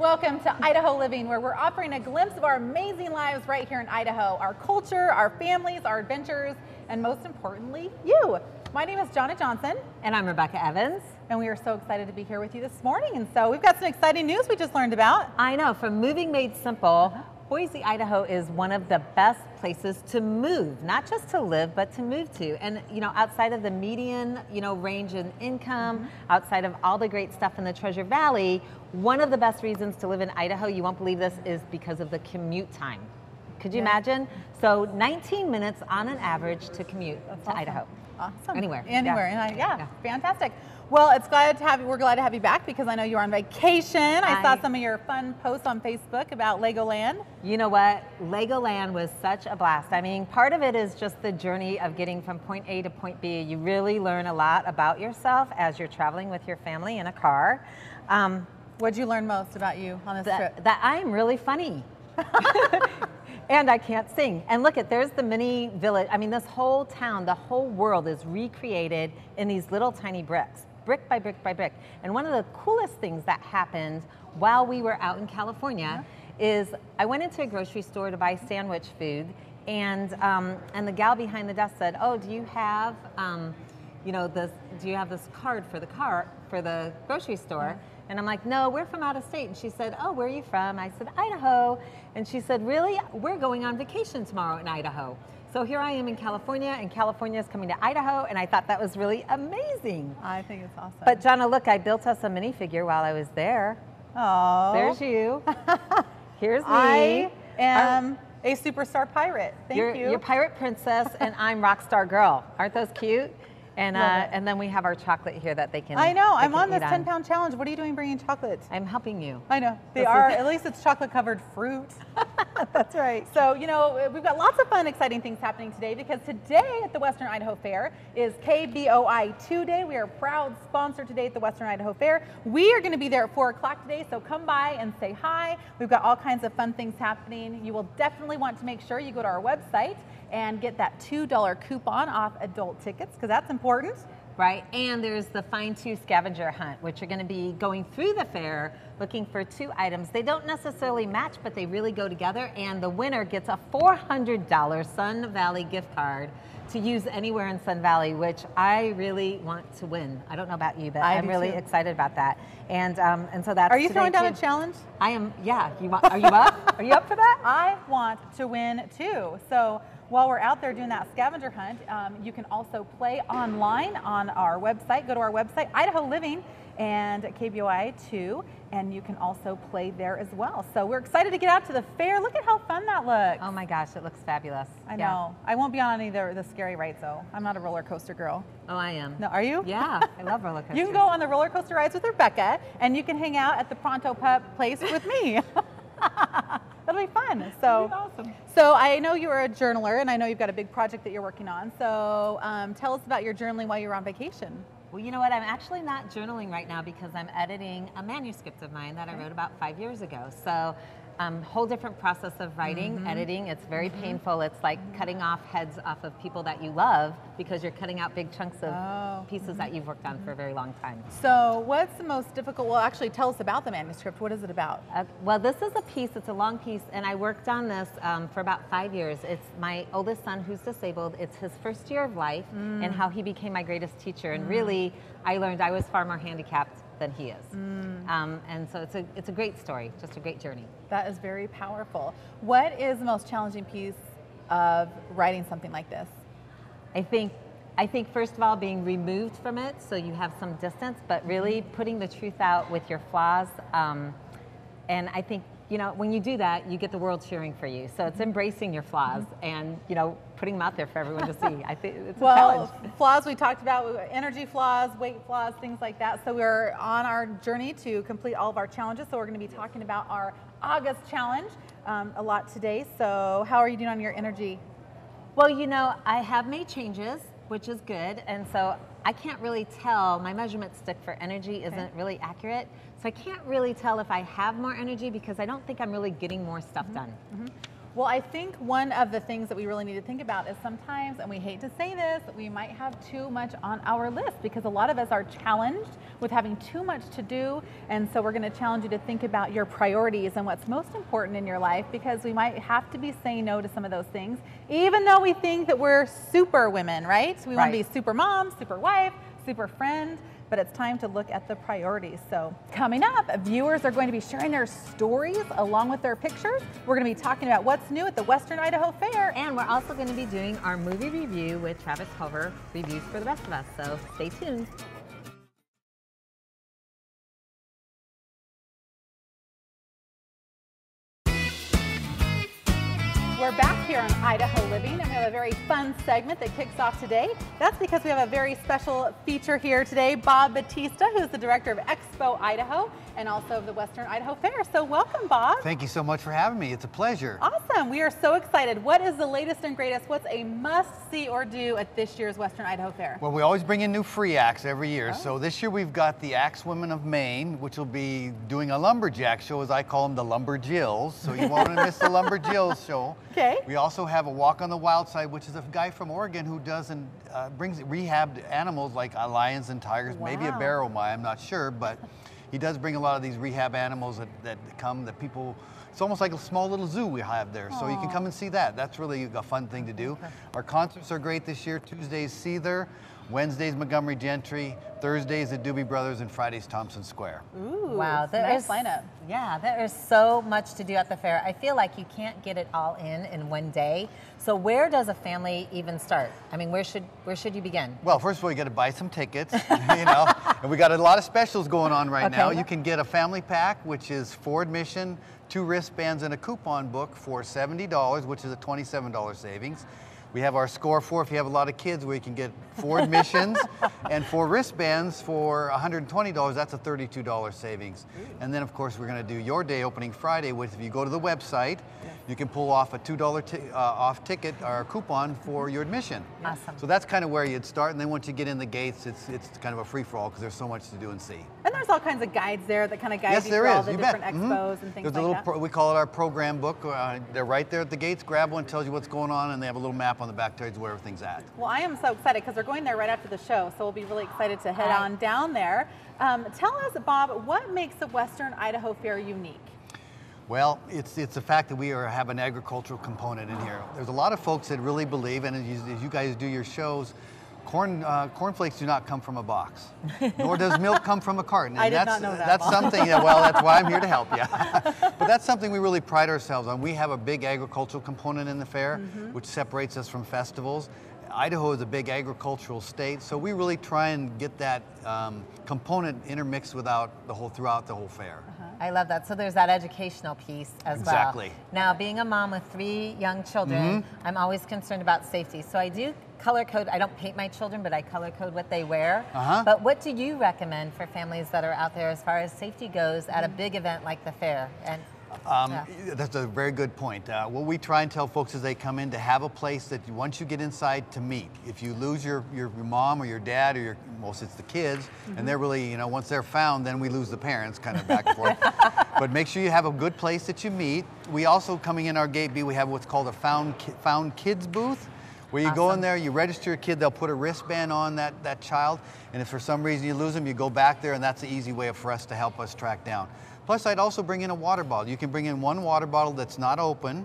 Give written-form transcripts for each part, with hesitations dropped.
Welcome to Idaho Living, where we're offering a glimpse of our amazing lives right here in Idaho. Our culture, our families, our adventures, and most importantly, you. My name is Jonna Johnson. And I'm Rebecca Evans. And we are so excited to be here with you this morning. And so we've got some exciting news we just learned about. I know, from Moving Made Simple, Boise, Idaho is one of the best places to move, not just to live, but to move to. And, you know, outside of the median, range in income, outside of all the great stuff in the Treasure Valley, one of the best reasons to live in Idaho, you won't believe this, is because of the commute time. Could you imagine? So 19 minutes on an average to commute to Idaho. Awesome. Anywhere. Yeah. Fantastic. Well, we're glad to have you back because I know you're on vacation. I saw some of your fun posts on Facebook about Legoland. You know what? Legoland was such a blast. I mean, part of it is just the journey of getting from point A to point B. You really learn a lot about yourself as you're traveling with your family in a car. What'd you learn most about you on this trip? That I'm really funny. And I can't sing. And look there's the mini village. I mean, this whole town, the whole world is recreated in these little tiny bricks, brick by brick by brick. And one of the coolest things that happened while we were out in California is I went into a grocery store to buy sandwich food, and the gal behind the desk said, "Oh, do you have this card for the grocery store?" And I'm like, "No, we're from out of state." And she said, "Oh, where are you from?" I said, "Idaho." And she said, "Really? We're going on vacation tomorrow in Idaho." So here I am in California, and California is coming to Idaho, and I thought that was really amazing. I think it's awesome. But Jonna, look, I built us a minifigure while I was there. Oh. There's you. Here's me. I am a superstar pirate. Thank you. You're pirate princess, and I'm rockstar girl. Aren't those cute? And then we have our chocolate here that they can. I know. I'm on this 10-pound challenge. What are you doing bringing chocolates? I'm helping you. I know. At least it's chocolate-covered fruit. That's right. So, we've got lots of fun, exciting things happening today because today at the Western Idaho Fair is KBOI-2 Day. We are a proud sponsor today at the Western Idaho Fair. We are going to be there at 4 o'clock today, so come by and say hi. We've got all kinds of fun things happening. You will definitely want to make sure you go to our website and get that $2 coupon off adult tickets because that's important. Right, and there's the Find 2 scavenger hunt, which are going to be going through the fair looking for 2 items. They don't necessarily match, but they really go together, and the winner gets a $400 Sun Valley gift card to use anywhere in Sun Valley, which I really want to win. I don't know about you, but I'm really excited about that. And so that's. Are you throwing down a challenge? I am. Yeah. Are you up? Are you up for that? I want to win too. So while we're out there doing that scavenger hunt, you can also play online on our website. Go to our website, Idaho Living and KBOI-2, and you can also play there as well. So we're excited to get out to the fair. Look at how fun that looks. Oh my gosh, it looks fabulous. I know. I won't be on any of the scary rides though. I'm not a roller coaster girl. Oh, I am. No, are you? Yeah, I love roller coasters. You can go on the roller coaster rides with Rebecca, and you can hang out at the Pronto Pup place with me. That'll be fun. So, awesome. So I know you are a journaler, and I know you've got a big project that you're working on. So tell us about your journaling while you were on vacation. Well, you know what? I'm actually not journaling right now because I'm editing a manuscript of mine that I wrote about 5 years ago. So whole different process of writing, editing. It's very painful. It's like cutting off heads off of people that you love because you're cutting out big chunks of pieces that you've worked on for a very long time. So what's the most difficult? Well, actually tell us about the manuscript. What is it about? Well, this is a piece. It's a long piece, and I worked on this for about 5 years. It's my oldest son who's disabled. It's his first year of life and how he became my greatest teacher. And really, I learned I was far more handicapped than he is. And so it's a great story, just a great journey. That is very powerful. What is the most challenging piece of writing something like this? I think first of all, being removed from it so you have some distance, but really putting the truth out with your flaws. And I think, when you do that, you get the world cheering for you. So it's embracing your flaws and, putting them out there for everyone to see. I think it's a challenge. Flaws we talked about, energy flaws, weight flaws, things like that. So we're on our journey to complete all of our challenges. So we're going to be talking about our August challenge a lot today. So how are you doing on your energy? Well, I have made changes, which is good. And so I can't really tell, my measurement stick for energy isn't really accurate. So I can't really tell if I have more energy because I don't think I'm really getting more stuff done. Well, I think one of the things that we really need to think about is sometimes, and we hate to say this, we might have too much on our list because a lot of us are challenged with having too much to do. And so we're going to challenge you to think about your priorities and what's most important in your life, because we might have to be saying no to some of those things, even though we think that we're super women, right? We want to be super mom, super wife, super friend. But it's time to look at the priorities. So coming up, viewers are going to be sharing their stories along with their pictures. We're going to be talking about what's new at the Western Idaho Fair. And we're also going to be doing our movie review with Travis Culver, reviews for the rest of us. So stay tuned. We're back here on Idaho Living, and we have a very fun segment that kicks off today. That's because we have a very special feature here today. Bob Batista, who's the director of Expo Idaho and also of the Western Idaho Fair. So welcome, Bob. Thank you so much for having me. It's a pleasure. Awesome. We are so excited. What is the latest and greatest? What's a must-see or do at this year's Western Idaho Fair? Well, we always bring in new free acts every year. So this year we've got the Axe Women of Maine, which will be doing a lumberjack show, as I call them, the Lumberjills. So you won't want to miss the Lumberjills show. Okay. We also have a Walk on the Wild Side, which is a guy from Oregon who does and brings rehabbed animals like lions and tigers, maybe a barrow-mine, I'm not sure, but he does bring a lot of these rehab animals that come, that people, it's almost like a small little zoo we have there. So you can come and see that. That's really a fun thing to do. Okay. Our concerts are great this year. Tuesday's Seether, Wednesday's Montgomery Gentry, Thursdays at Doobie Brothers, and Fridays Thompson Square. Ooh, wow, nice lineup. Yeah, there is so much to do at the fair. I feel like you can't get it all in one day. So where does a family even start? I mean, where should you begin? Well, first of all, you got to buy some tickets, you know, and we got a lot of specials going on right now. You can get a family pack, which is 4 admission, 2 wristbands, and a coupon book for $70, which is a $27 savings. We have our score 4 if you have a lot of kids, where you can get 4 admissions and 4 wristbands for $120. That's a $32 savings. And then, of course, we're going to do Your Day opening Friday, which if you go to the website, you can pull off a $2 off ticket or coupon for your admission. Awesome. So that's kind of where you'd start. And then once you get in the gates, it's kind of a free-for-all because there's so much to do and see. And there's all kinds of guides there that kind of guide you through all the different expos and things like that. We call it our program book. They're right there at the gates. Grab one, tells you what's going on, and they have a little map on the back, tells you where everything's at. Well, I am so excited because they're going there right after the show, so we'll be really excited to head on down there. Tell us, Bob, what makes the Western Idaho Fair unique? Well, it's the fact that we have an agricultural component in here. There's a lot of folks that really believe, and as you guys do your shows, cornflakes do not come from a box, nor does milk come from a carton. And I did not know that. That's something, well, that's why I'm here to help you. But that's something we really pride ourselves on. We have a big agricultural component in the fair, which separates us from festivals. Idaho is a big agricultural state, so we really try and get that component intermixed throughout the whole fair. I love that. So there's that educational piece as well. Exactly. Now, being a mom with 3 young children, I'm always concerned about safety. So I do color code. I don't paint my children, but I color code what they wear. But what do you recommend for families that are out there as far as safety goes at a big event like the fair? And that's a very good point. What we try and tell folks as they come in, to have a place that once you get inside to meet. If you lose your mom or your dad or most it's the kids, and they're really, once they're found, then we lose the parents, kind of back and forth. But make sure you have a good place that you meet. We also, coming in our gate B, we have what's called a found kids booth, where you go in there, you register your kid, they'll put a wristband on that child, and if for some reason you lose them, you go back there, and that's an easy way for us to help us track down. Plus, I'd also bring in a water bottle. You can bring in 1 water bottle that's not open,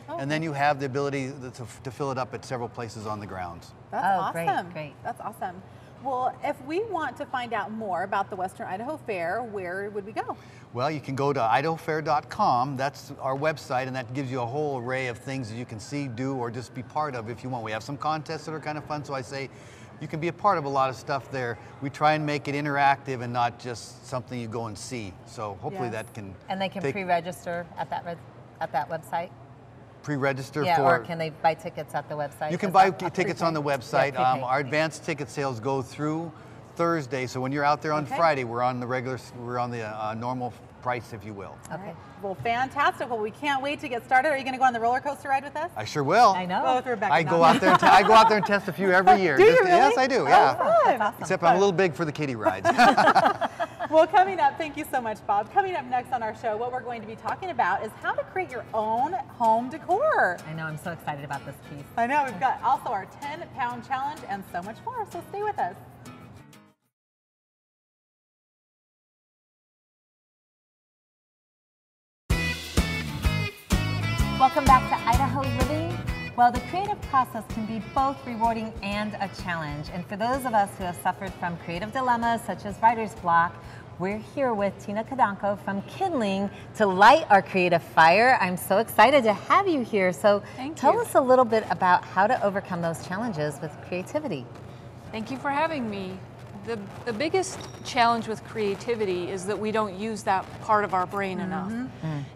and then you have the ability to fill it up at several places on the grounds. That's awesome. Great. That's awesome. Well, if we want to find out more about the Western Idaho Fair, where would we go? Well, you can go to idahofair.com. That's our website, and that gives you a whole array of things that you can see, do, or just be part of if you want. We have some contests that are kind of fun, so I say you can be a part of a lot of stuff there. We try and make it interactive and not just something you go and see. So hopefully that can. And they can pre-register at that website? Pre-register or can they buy tickets at the website? You can buy tickets on the website. Our advanced ticket sales go through Thursday, so when you're out there on Friday, we're on the normal price, if you will. Okay. Well, fantastic. Well, we can't wait to get started. Are you going to go on the roller coaster ride with us? I sure will. I know. I go out there and test a few every year. Do you really? Yes, I do. Yeah. Oh, fun. Except I'm a little big for the kiddie rides. Well, coming up, thank you so much, Bob. Coming up next on our show, what we're going to be talking about is how to create your own home decor. I know, I'm so excited about this piece. I know, we've got also our 10-pound challenge and so much more, so stay with us. Welcome back to Idaho Living. Well, the creative process can be both rewarding and a challenge. And for those of us who have suffered from creative dilemmas such as writer's block, we're here with Tina Kadanko from Kindling to light our creative fire. I'm so excited to have you here. So tell us a little bit about how to overcome those challenges with creativity. Thank you for having me. The biggest challenge with creativity is that we don't use that part of our brain enough.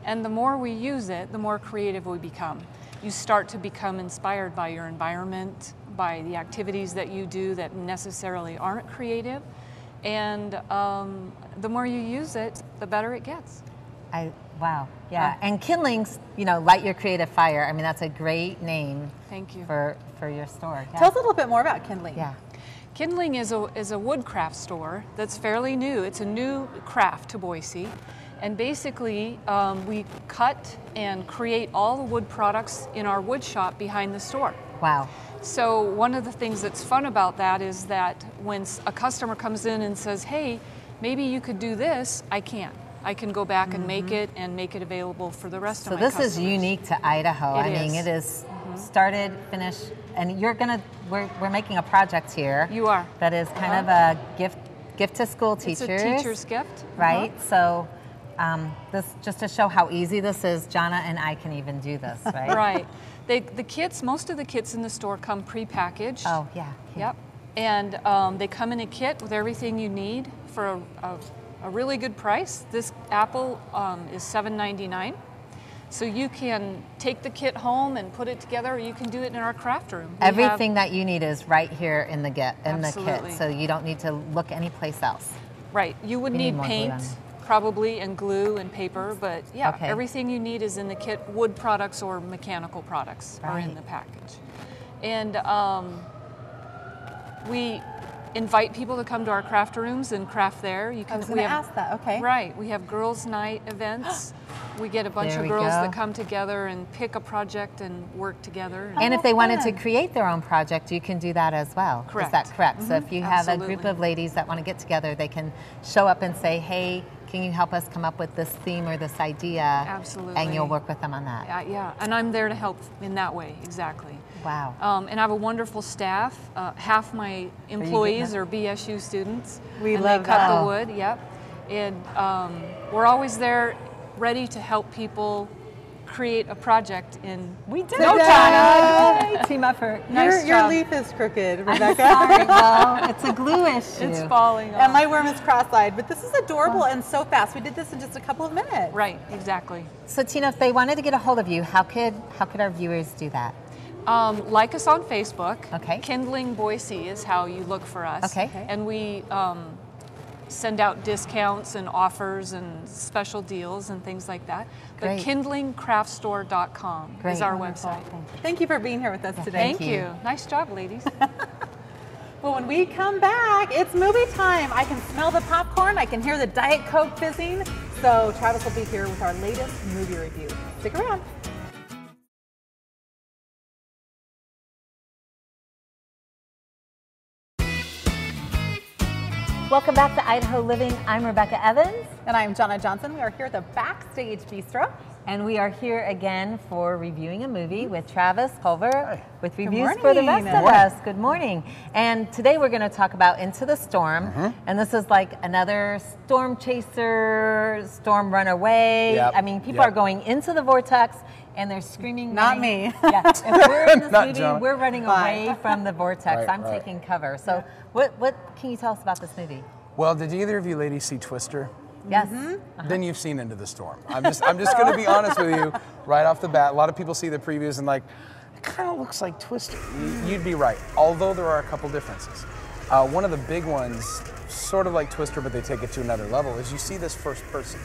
And the more we use it, the more creative we become. You start to become inspired by your environment, by the activities that you do that necessarily aren't creative. And the more you use it, the better it gets. Wow, yeah. And Kindling's, light your creative fire. I mean, that's a great name. Thank you. For your store. Yeah. Tell us a little bit more about Kindling. Yeah. Kindling is a woodcraft store that's fairly new. It's a new craft to Boise. And basically, we cut and create all the wood products in our wood shop behind the store. Wow. So one of the things that's fun about that is that when a customer comes in and says, hey, maybe you could do this, I can. I can go back and make it available for the rest of my customers. So this is unique to Idaho. I mean, it is started, finished, and we're making a project here. You are. That is kind of a gift to school teachers. It's a teacher's gift. Right? So this, just to show how easy this is, Jonna and I can even do this, right? Right. Most of the kits in the store come pre-packaged. Oh, yeah. Yep. And they come in a kit with everything you need for a really good price. This apple is $7.99. So you can take the kit home and put it together, or you can do it in our craft room. Everything that you need is right here in the kit, Absolutely. so you don't need to look anyplace else. Right. You would need paint, probably, and glue and paper, but yeah, everything you need is in the kit. Wood products or mechanical products are in the package. And we invite people to come to our craft rooms and craft there. I was going to ask that, okay. Right, we have girls' night events. We get a bunch of girls that come together and pick a project and work together. And if they wanted to create their own project, you can do that as well. Correct. Is that correct? So if you have a group of ladies that want to get together, they can show up and say, hey, can you help us come up with this theme or this idea? Absolutely. And you'll work with them on that. Yeah, and I'm there to help in that way, exactly. Wow. And I have a wonderful staff. Half my employees are BSU students. We love that. They cut the wood, yep. And we're always there ready to help people create a project in no time. Team effort. Your leaf is crooked, Rebecca. Sorry, well, it's a glue issue. It's falling off. And my worm is cross-eyed, but this is adorable and so fast. We did this in just a couple of minutes. Right, exactly. So Tina, if they wanted to get a hold of you, how could our viewers do that? Like us on Facebook. Okay. Kindling Boise is how you look for us. Okay. And we send out discounts and offers and special deals and things like that. But kindlingcraftstore.com is our website. Thank you for being here with us today. Thank you. Nice job, ladies. Well, when we come back, it's movie time. I can smell the popcorn. I can hear the Diet Coke fizzing. So Travis will be here with our latest movie review. Stick around. Welcome back to Idaho Living. I'm Rebecca Evans. And I'm Jonna Johnson. We are here at the Backstage Bistro. And we are here again for reviewing a movie with Travis Pulver with reviews morning. for the rest of us. Good morning. And today we're going to talk about Into the Storm. And this is like another storm chaser, storm runaway. I mean, people are going into the vortex and they're screaming. Not me. Yeah. If we're in this movie, Jonah. we're running away from the vortex. I'm Right. taking cover. So what can you tell us about this movie? Well, did either of you ladies see Twister? Yes. Then you've seen Into the Storm. I'm just going to be honest with you right off the bat. A lot of people see the previews and like, it kind of looks like Twister. You'd be right, although there are a couple differences. One of the big ones, sort of like Twister, but they take it to another level, is you see this first person.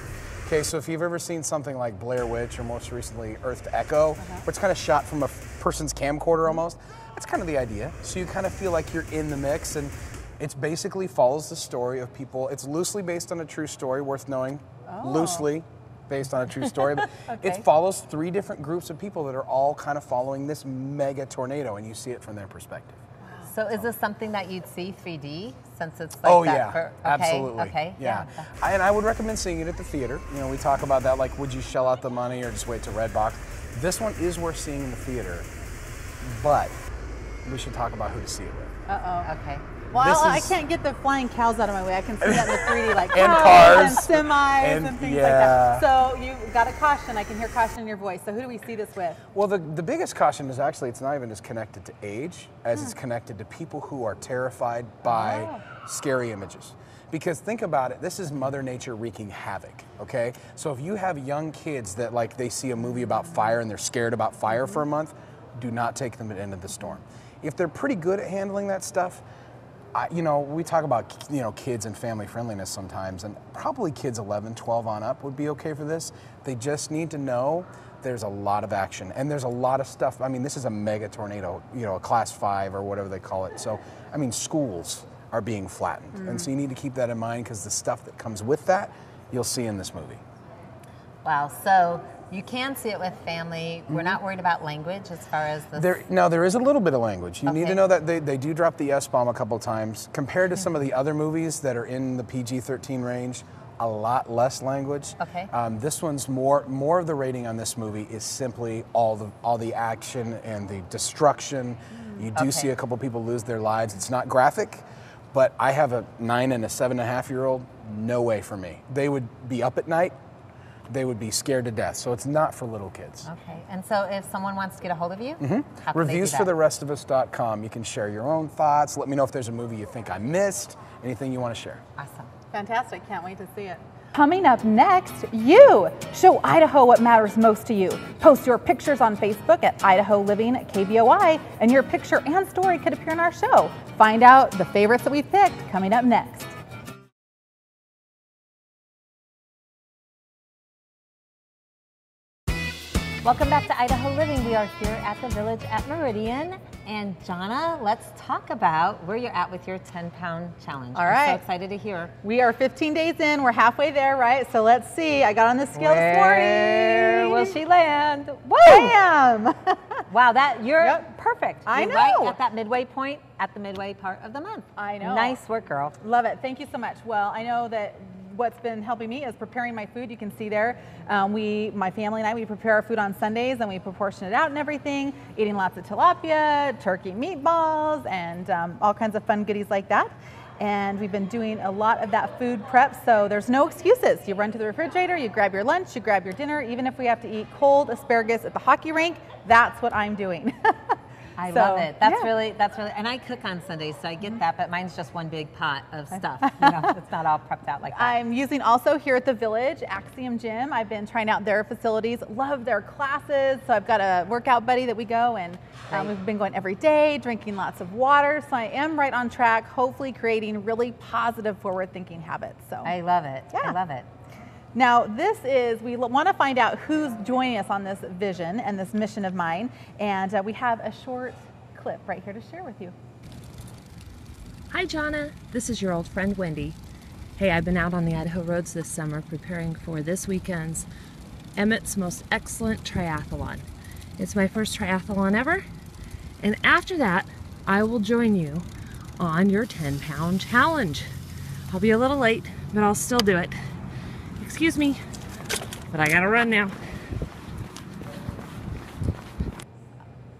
Okay, so if you've ever seen something like Blair Witch or most recently Earth to Echo, where it's kind of shot from a person's camcorder almost, that's kind of the idea. So you kind of feel like you're in the mix, and It's basically follows the story of people. It's loosely based on a true story, worth knowing. Loosely based on a true story. But it follows 3 different groups of people that are all kind of following this mega tornado, and you see it from their perspective. So is this something that you'd see 3D since it's like that? Absolutely. Okay. Yeah. And I would recommend seeing it at the theater. You know, we talk about that, like, would you shell out the money or just wait to Redbox? This one is worth seeing in the theater, but we should talk about who to see it with. Okay. Well, I can't get the flying cows out of my way. I can see that in the 3D, like and cars cars and semis and things like that. So you got a caution. I can hear caution in your voice. So who do we see this with? Well, the biggest caution is actually it's not even as connected to age as it's connected to people who are terrified by scary images. Because think about it, this is Mother Nature wreaking havoc, okay? So if you have young kids that like they see a movie about fire and they're scared about fire for a month, do not take them to End of the Storm. If they're pretty good at handling that stuff, you know, we talk about, you know, kids and family friendliness sometimes, and probably kids 11, 12 on up would be okay for this. They just need to know there's a lot of action and there's a lot of stuff. I mean, this is a mega tornado, you know, a class 5 or whatever they call it. So, I mean, schools are being flattened. And so you need to keep that in mind because the stuff that comes with that, you'll see in this movie. Wow, so you can see it with family. We're not worried about language as far as this. There is a little bit of language. You need to know that they do drop the S-bomb a couple times. Compared to some of the other movies that are in the PG-13 range, a lot less language. Okay. This one's more of the rating on this movie is simply all the action and the destruction. You do see a couple people lose their lives. It's not graphic, but I have a 9 and a 7.5-year-old. No way for me. They would be up at night. They would be scared to death. So it's not for little kids. Okay. And so if someone wants to get a hold of you, how can they do that? Reviewsfortherestofus.com. You can share your own thoughts. Let me know if there's a movie you think I missed. Anything you want to share. Awesome. Fantastic. Can't wait to see it. Coming up next, you show Idaho what matters most to you. Post your pictures on Facebook at Idaho Living KBOI, and your picture and story could appear in our show. Find out the favorites that we've picked coming up next. Welcome back to Idaho Living. We are here at the Village at Meridian. And Jonna, let's talk about where you're at with your 10-pound challenge. All right. I'm so excited to hear. We are 15 days in. We're halfway there, right? So let's see. I got on the scale this morning. Where will she land? Woo! Bam! Wow, you're perfect. I You're know. right at that midway point, at the midway part of the month. I know. Nice work, girl. Love it. Thank you so much. Well, I know that what's been helping me is preparing my food. You can see there, my family and I, we prepare our food on Sundays and we proportion it out and everything, eating lots of tilapia, turkey meatballs, and all kinds of fun goodies like that. And we've been doing a lot of that food prep, so there's no excuses. You run to the refrigerator, you grab your lunch, you grab your dinner, even if we have to eat cold asparagus at the hockey rink, that's what I'm doing. I love it. That's really, and I cook on Sundays, so I get that, but mine's just one big pot of stuff. You know, it's not all prepped out like that. I'm using also here at the Village, Axiom Gym. I've been trying out their facilities, love their classes. So I've got a workout buddy that we go, and we've been going every day, drinking lots of water. So I am right on track, hopefully creating really positive forward-thinking habits. So I love it. Yeah. I love it. Now, we want to find out who's joining us on this vision and this mission of mine, and we have a short clip right here to share with you. Hi, Jonna. This is your old friend, Wendy. Hey, I've been out on the Idaho roads this summer preparing for this weekend's Emmett's Most Excellent Triathlon. It's my first triathlon ever, and after that, I will join you on your 10-pound challenge. I'll be a little late, but I'll still do it. Excuse me, but I gotta run now.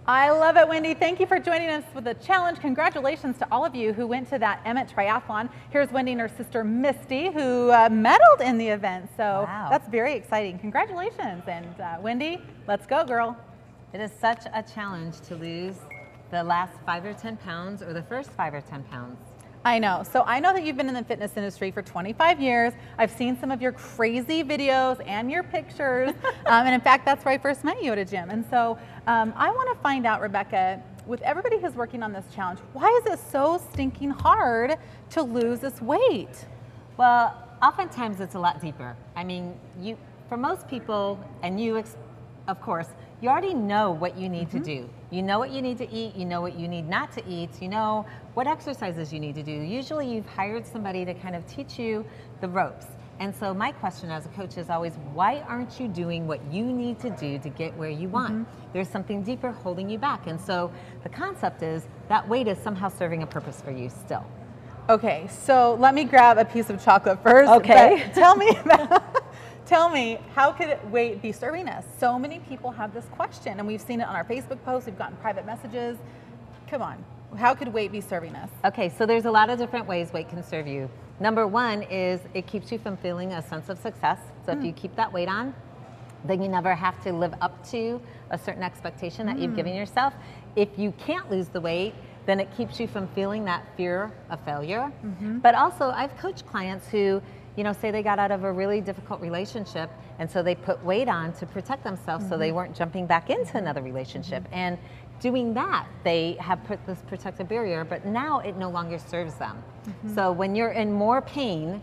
I love it, Wendy. Thank you for joining us with the challenge. Congratulations to all of you who went to that Emmett Triathlon. Here's Wendy and her sister Misty, who medaled in the event. So that's very exciting. Congratulations. And Wendy, let's go, girl. It is such a challenge to lose the last 5 or 10 pounds or the first 5 or 10 pounds. I know. So I know that you've been in the fitness industry for 25 years. I've seen some of your crazy videos and your pictures. And in fact, that's where I first met you at a gym. And so I want to find out, Rebecca, with everybody who's working on this challenge, why is it so stinking hard to lose this weight? Well, oftentimes it's a lot deeper. I mean, for most people, and you, of course, you already know what you need to do. You know what you need to eat, you know what you need not to eat, you know what exercises you need to do. Usually you've hired somebody to kind of teach you the ropes. And so my question as a coach is always, why aren't you doing what you need to do to get where you want? There's something deeper holding you back. And so the concept is that weight is somehow serving a purpose for you still. Okay, so let me grab a piece of chocolate first. Okay. But tell me about, tell me, how could weight be serving us? So many people have this question, and we've seen it on our Facebook posts, we've gotten private messages. Come on, how could weight be serving us? Okay, so there's a lot of different ways weight can serve you. Number one is it keeps you from feeling a sense of success. So if you keep that weight on, then you never have to live up to a certain expectation that you've given yourself. If you can't lose the weight, then it keeps you from feeling that fear of failure. But also, I've coached clients who, you know, say they got out of a really difficult relationship, and so they put weight on to protect themselves so they weren't jumping back into another relationship. And doing that, they have put this protective barrier, but now it no longer serves them. So when you're in more pain,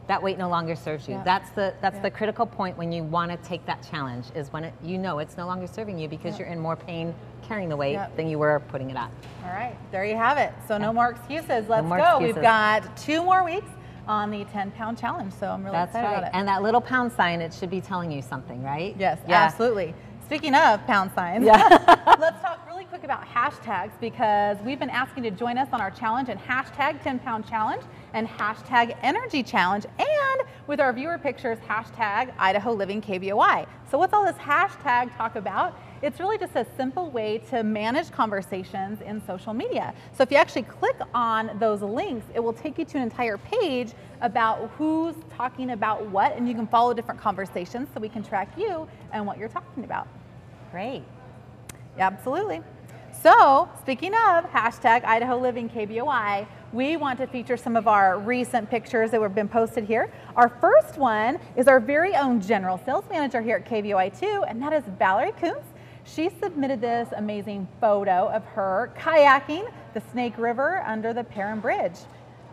that weight no longer serves you. That's the critical point when you want to take that challenge, is when you know it's no longer serving you because you're in more pain carrying the weight than you were putting it on. All right, there you have it. So no more excuses. Let's more go. excuses. We've got 2 more weeks on the 10-pound challenge, so I'm really excited about it. And that little pound sign, it should be telling you something, right? Yes, absolutely. Speaking of pound signs, let's talk really quick about hashtags, because we've been asking to join us on our challenge and hashtag 10-pound challenge and hashtag energy challenge, and with our viewer pictures, hashtag Idaho Living KBOI. So what's all this hashtag talk about? It's really just a simple way to manage conversations in social media. So if you actually click on those links, it will take you to an entire page about who's talking about what, and you can follow different conversations so we can track you and what you're talking about. Great. Yeah, absolutely. So speaking of hashtag Idaho Living KBOI, we want to feature some of our recent pictures that have been posted here. Our first one is our very own general sales manager here at KBOI-2, and that is Valerie Kuntz. She submitted this amazing photo of her kayaking the Snake River under the Perrin Bridge.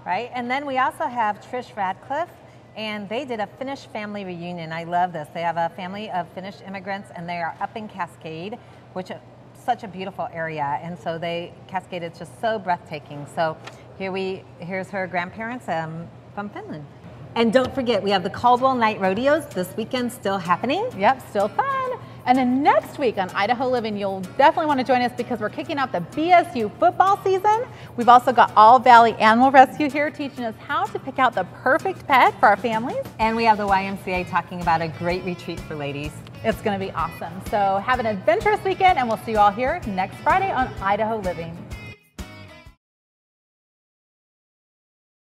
Right, and then we also have Trish Radcliffe, and they did a Finnish family reunion. I love this. They have a family of Finnish immigrants, and they are up in Cascade, which is such a beautiful area. And so Cascade is just so breathtaking. So here's her grandparents from Finland. And don't forget, we have the Caldwell Night Rodeos this weekend still happening. Yep, still fun. And then next week on Idaho Living, you'll definitely want to join us because we're kicking off the BSU football season. We've also got All Valley Animal Rescue here teaching us how to pick out the perfect pet for our families. And we have the YMCA talking about a great retreat for ladies. It's going to be awesome. So have an adventurous weekend, and we'll see you all here next Friday on Idaho Living.